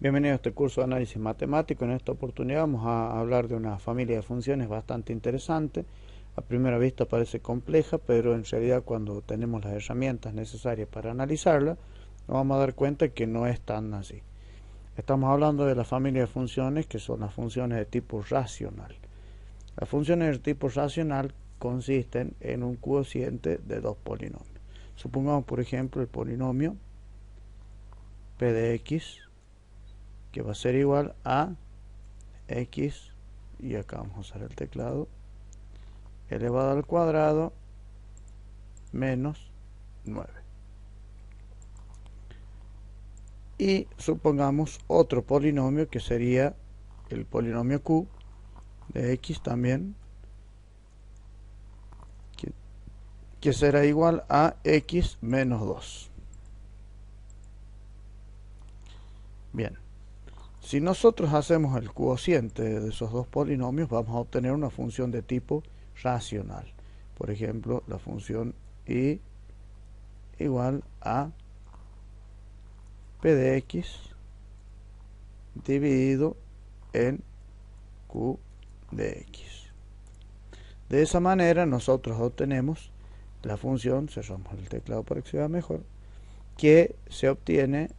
Bienvenido a este curso de análisis matemático. En esta oportunidad vamos a hablar de una familia de funciones bastante interesante. A primera vista parece compleja, pero en realidad cuando tenemos las herramientas necesarias para analizarla, nos vamos a dar cuenta que no es tan así. Estamos hablando de la familia de funciones que son las funciones de tipo racional. Las funciones de tipo racional consisten en un cociente de dos polinomios. Supongamos, por ejemplo, el polinomio p de x, que va a ser igual a x, y acá vamos a usar el teclado, elevado al cuadrado menos 9. Y supongamos otro polinomio que sería el polinomio q de x también, que será igual a x menos 2. Bien, si nosotros hacemos el cociente de esos dos polinomios, vamos a obtener una función de tipo racional. Por ejemplo, la función y igual a p de x dividido en q de x. De esa manera nosotros obtenemos la función, cerramos el teclado para que se vea mejor, que se obtiene,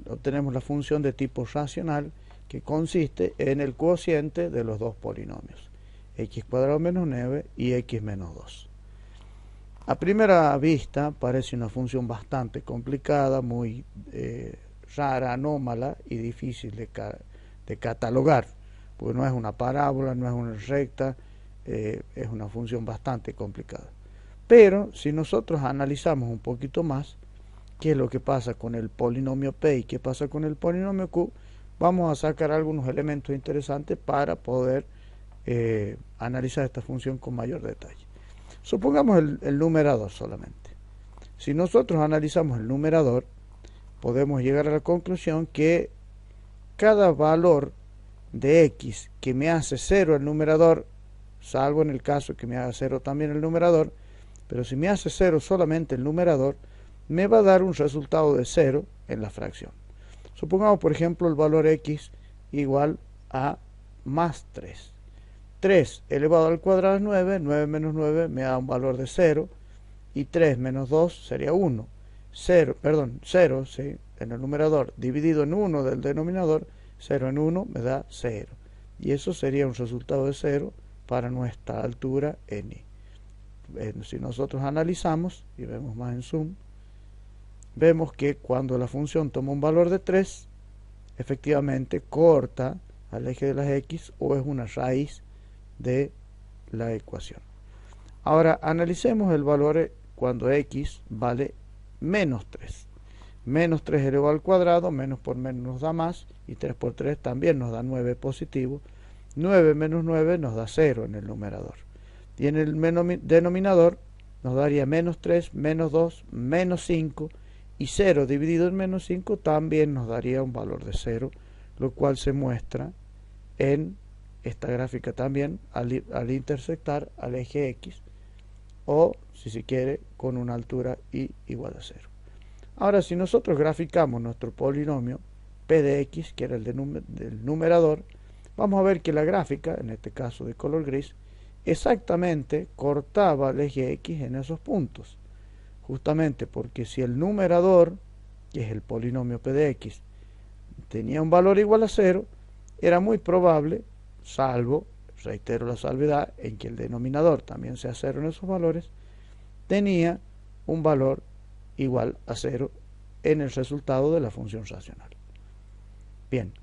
obtenemos la función de tipo racional que consiste en el cociente de los dos polinomios, x cuadrado menos 9 y x menos 2. A primera vista parece una función bastante complicada, muy rara, anómala y difícil de catalogar, porque no es una parábola, no es una recta, es una función bastante complicada. Pero si nosotros analizamos un poquito más qué es lo que pasa con el polinomio p y qué pasa con el polinomio q, vamos a sacar algunos elementos interesantes para poder analizar esta función con mayor detalle. Supongamos el numerador solamente. Si nosotros analizamos el numerador, podemos llegar a la conclusión que cada valor de x que me hace 0 el numerador, salvo en el caso que me haga 0 también el numerador, pero si me hace 0 solamente el numerador, me va a dar un resultado de 0 en la fracción. Supongamos, por ejemplo, el valor x igual a más 3. 3 elevado al cuadrado es 9, 9 menos 9 me da un valor de 0, y 3 menos 2 sería 1. 0, ¿sí? En el numerador, dividido en 1 del denominador, 0 en 1 me da 0. Y eso sería un resultado de 0 para nuestra altura n. Si nosotros analizamos, y vemos más en zoom, vemos que cuando la función toma un valor de 3, efectivamente corta al eje de las x o es una raíz de la ecuación. Ahora analicemos el valor cuando x vale menos 3. Menos 3 elevado al cuadrado, menos por menos nos da más, y 3 por 3 también nos da 9 positivo. 9 menos 9 nos da 0 en el numerador. Y en el denominador nos daría menos 3, menos 2, menos 5, y 0 dividido en menos 5 también nos daría un valor de 0, lo cual se muestra en esta gráfica también al intersectar al eje x, o si se quiere con una altura y igual a 0. Ahora, si nosotros graficamos nuestro polinomio p de x, que era el del numerador, vamos a ver que la gráfica, en este caso de color gris, exactamente cortaba el eje x en esos puntos, justamente porque si el numerador, que es el polinomio p de x, tenía un valor igual a 0, era muy probable, salvo, reitero la salvedad, en que el denominador también sea 0 en esos valores, tenía un valor igual a 0 en el resultado de la función racional. Bien,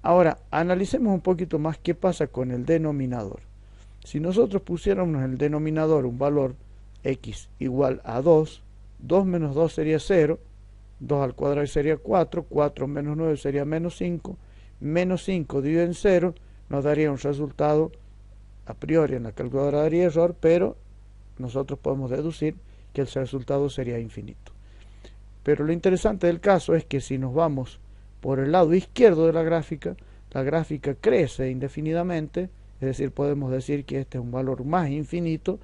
ahora analicemos un poquito más qué pasa con el denominador. Si nosotros pusiéramos en el denominador un valor x igual a 2, 2 menos 2 sería 0, 2 al cuadrado sería 4, 4 menos 9 sería menos 5, menos 5 dividido en 0 nos daría un resultado, a priori en la calculadora daría error, pero nosotros podemos deducir que el resultado sería infinito. Pero lo interesante del caso es que si nos vamos por el lado izquierdo de la gráfica crece indefinidamente, es decir, podemos decir que este es un valor más infinito,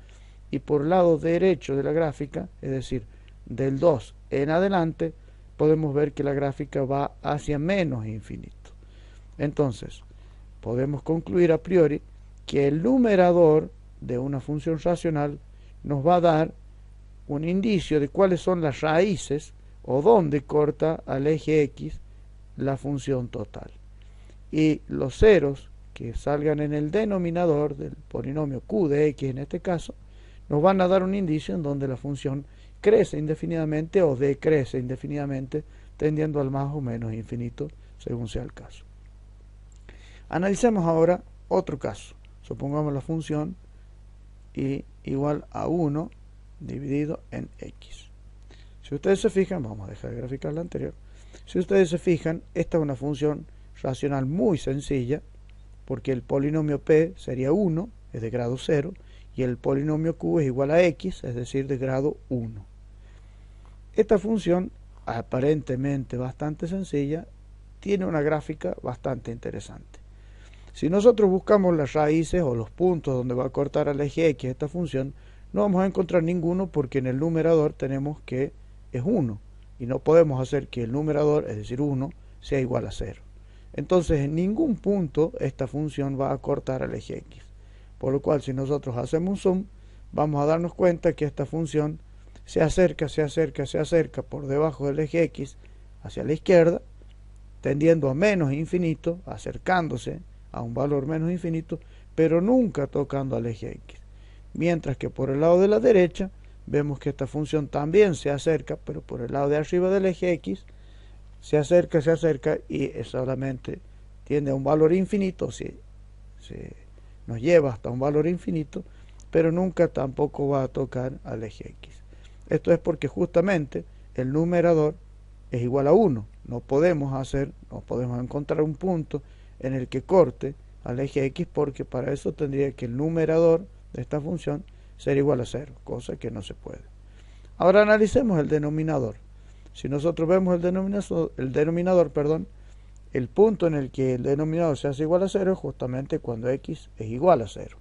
y por el lado derecho de la gráfica, es decir, del 2 en adelante, podemos ver que la gráfica va hacia menos infinito. Entonces, podemos concluir a priori que el numerador de una función racional nos va a dar un indicio de cuáles son las raíces o dónde corta al eje X la función total. Y los ceros que salgan en el denominador del polinomio q de x en este caso, nos van a dar un indicio en donde la función crece indefinidamente o decrece indefinidamente, tendiendo al más o menos infinito, según sea el caso. Analicemos ahora otro caso. Supongamos la función y igual a 1 dividido en x. Si ustedes se fijan, vamos a dejar de graficar la anterior. Si ustedes se fijan, esta es una función racional muy sencilla, porque el polinomio p sería 1, es de grado 0, y el polinomio q es igual a x, es decir, de grado 1. Esta función, aparentemente bastante sencilla, tiene una gráfica bastante interesante. Si nosotros buscamos las raíces o los puntos donde va a cortar al eje x esta función, no vamos a encontrar ninguno porque en el numerador tenemos que es 1 y no podemos hacer que el numerador, es decir 1, sea igual a 0. Entonces en ningún punto esta función va a cortar al eje x. Por lo cual si nosotros hacemos un zoom, vamos a darnos cuenta que esta función se acerca por debajo del eje x hacia la izquierda, tendiendo a menos infinito, acercándose a un valor menos infinito, pero nunca tocando al eje x. Mientras que por el lado de la derecha vemos que esta función también se acerca, pero por el lado de arriba del eje x se acerca y solamente tiende a un valor infinito, se nos lleva hasta un valor infinito, pero nunca tampoco va a tocar al eje x. Esto es porque justamente el numerador es igual a 1. No podemos encontrar un punto en el que corte al eje x, porque para eso tendría que el numerador de esta función ser igual a 0, cosa que no se puede. Ahora analicemos el denominador. Si nosotros vemos el denominador, el punto en el que el denominador se hace igual a 0 es justamente cuando x es igual a 0.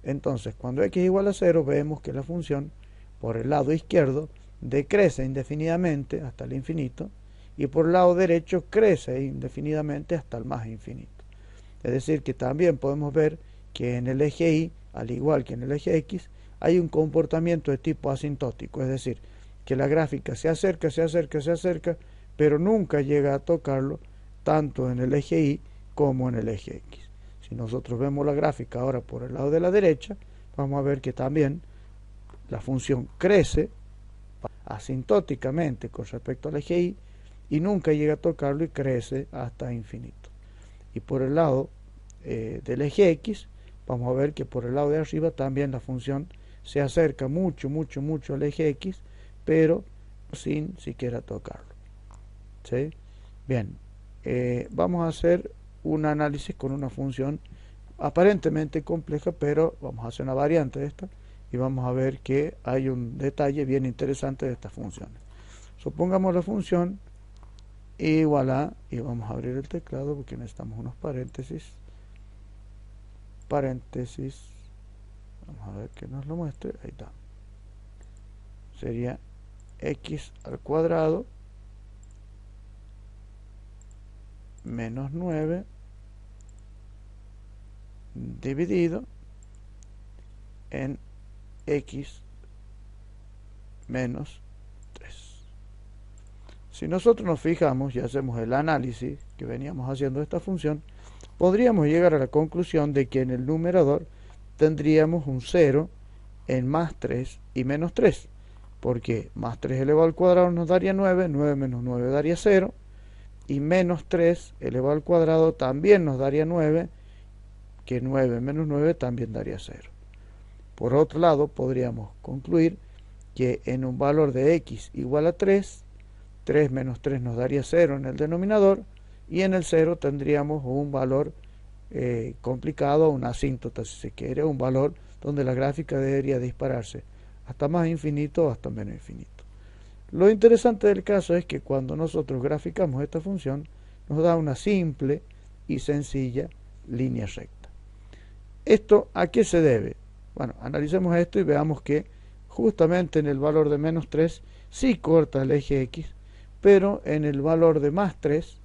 Entonces, cuando x es igual a 0, vemos que la función por el lado izquierdo decrece indefinidamente hasta el infinito y por el lado derecho crece indefinidamente hasta el más infinito. Es decir, que también podemos ver que en el eje y, al igual que en el eje x, hay un comportamiento de tipo asintótico, es decir, que la gráfica se acerca, pero nunca llega a tocarlo tanto en el eje y como en el eje x. Si nosotros vemos la gráfica ahora por el lado de la derecha, vamos a ver que también la función crece asintóticamente con respecto al eje y nunca llega a tocarlo y crece hasta infinito. Y por el lado del eje x, vamos a ver que por el lado de arriba también la función se acerca mucho al eje x, pero sin siquiera tocarlo. ¿Sí? Bien, vamos a hacer un análisis con una función aparentemente compleja, pero vamos a hacer una variante de esta y vamos a ver que hay un detalle bien interesante de estas funciones. Supongamos la función igual a, y vamos a abrir el teclado porque necesitamos unos paréntesis, vamos a ver que nos lo muestre, ahí está, sería x al cuadrado menos 9 dividido en x menos 3. Si nosotros nos fijamos y hacemos el análisis que veníamos haciendo de esta función, podríamos llegar a la conclusión de que en el numerador tendríamos un 0 en más 3 y menos 3, porque más 3 elevado al cuadrado nos daría 9, 9 menos 9 daría 0, y menos 3 elevado al cuadrado también nos daría 9, que 9 menos 9 también daría 0. Por otro lado, podríamos concluir que en un valor de x igual a 3, 3 menos 3 nos daría 0 en el denominador, y en el 0 tendríamos un valor complicado, una asíntota si se quiere, un valor donde la gráfica debería dispararse hasta más infinito o hasta menos infinito. Lo interesante del caso es que cuando nosotros graficamos esta función, nos da una simple y sencilla línea recta. ¿Esto a qué se debe? Bueno, analicemos esto y veamos que justamente en el valor de menos 3 sí corta el eje x, pero en el valor de más 3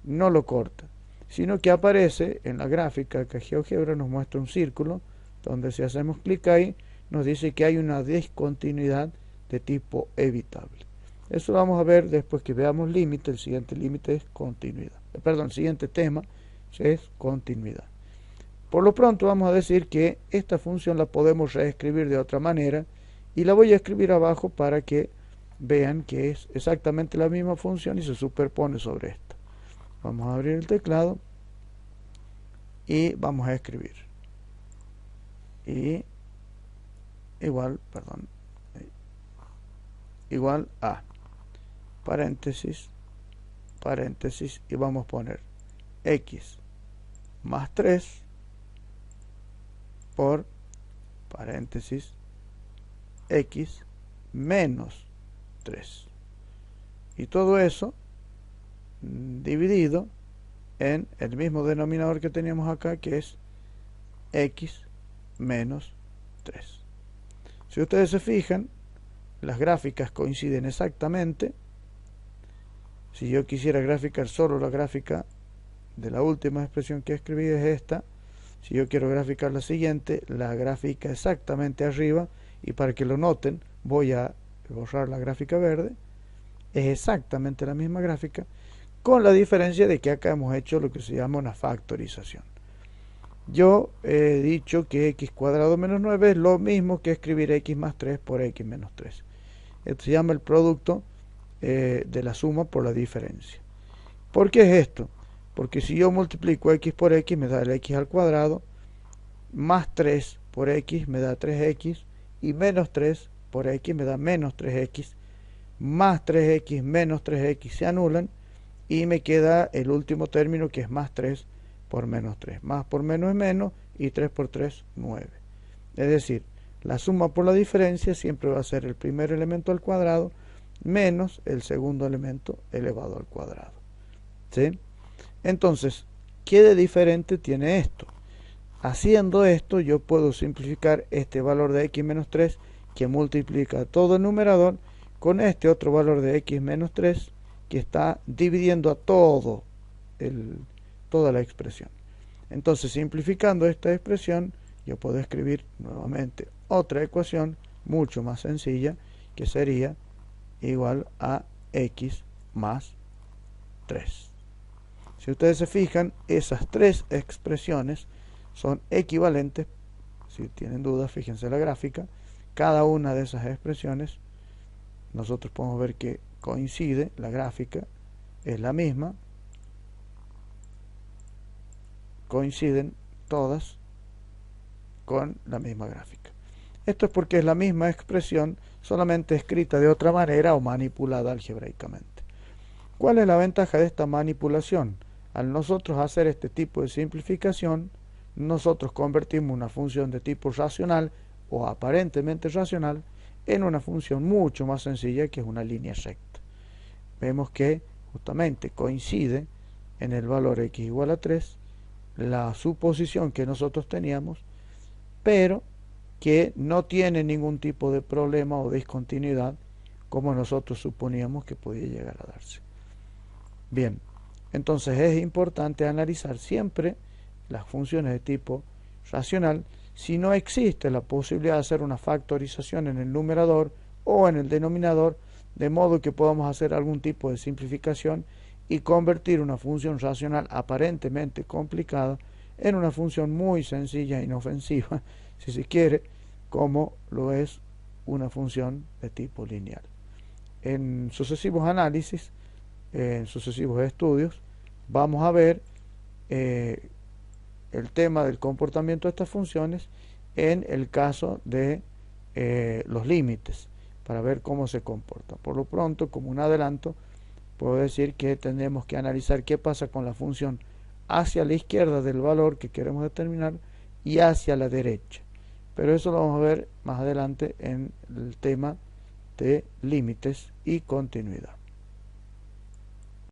no lo corta, sino que aparece en la gráfica que GeoGebra nos muestra un círculo, donde si hacemos clic ahí, nos dice que hay una discontinuidad de tipo evitable. Eso lo vamos a ver después que veamos límite. El siguiente límite es continuidad. El siguiente tema es continuidad. Por lo pronto vamos a decir que esta función la podemos reescribir de otra manera y la voy a escribir abajo para que vean que es exactamente la misma función y se superpone sobre esta. Vamos a abrir el teclado y vamos a escribir. Y igual a paréntesis y vamos a poner x más 3 por paréntesis x menos 3, y todo eso dividido en el mismo denominador que teníamos acá, que es x menos 3. Si ustedes se fijan, las gráficas coinciden exactamente. Si yo quisiera graficar solo la gráfica de la última expresión que escribí, es esta. Si yo quiero graficar la siguiente, la gráfica exactamente arriba, y para que lo noten voy a borrar la gráfica verde, es exactamente la misma gráfica, con la diferencia de que acá hemos hecho lo que se llama una factorización. Yo he dicho que x cuadrado menos 9 es lo mismo que escribir x más 3 por x menos 3. Esto se llama el producto de la suma por la diferencia. ¿Por qué es esto? Porque si yo multiplico x por x me da el x al cuadrado, más 3 por x me da 3x, y menos 3 por x me da menos 3x, más 3x menos 3x se anulan, y me queda el último término, que es más 3 por menos 3. Más por menos es menos, y 3 por 3, 9. Es decir, la suma por la diferencia siempre va a ser el primer elemento al cuadrado menos el segundo elemento elevado al cuadrado. ¿Sí? Entonces, ¿qué de diferente tiene esto? Haciendo esto, yo puedo simplificar este valor de x menos 3, que multiplica todo el numerador, con este otro valor de x menos 3, que está dividiendo a toda la expresión. Entonces, simplificando esta expresión, yo puedo escribir nuevamente otra ecuación mucho más sencilla, que sería igual a x más 3. Si ustedes se fijan, esas tres expresiones son equivalentes. Si tienen dudas, fíjense la gráfica. Cada una de esas expresiones, nosotros podemos ver que coincide, la gráfica es la misma, coinciden todas con la misma gráfica. Esto es porque es la misma expresión, solamente escrita de otra manera o manipulada algebraicamente. ¿Cuál es la ventaja de esta manipulación? Al nosotros hacer este tipo de simplificación, nosotros convertimos una función de tipo racional o aparentemente racional en una función mucho más sencilla, que es una línea recta. Vemos que justamente coincide en el valor x igual a 3 la suposición que nosotros teníamos, pero que no tiene ningún tipo de problema o discontinuidad como nosotros suponíamos que podía llegar a darse. Bien, entonces es importante analizar siempre las funciones de tipo racional si no existe la posibilidad de hacer una factorización en el numerador o en el denominador, de modo que podamos hacer algún tipo de simplificación y convertir una función racional aparentemente complicada en una función muy sencilla e inofensiva, si se quiere, como lo es una función de tipo lineal. En sucesivos análisis, en sucesivos estudios, vamos a ver el tema del comportamiento de estas funciones en el caso de los límites, para ver cómo se comporta. Por lo pronto, como un adelanto, puedo decir que tenemos que analizar qué pasa con la función hacia la izquierda del valor que queremos determinar y hacia la derecha. Pero eso lo vamos a ver más adelante en el tema de límites y continuidad.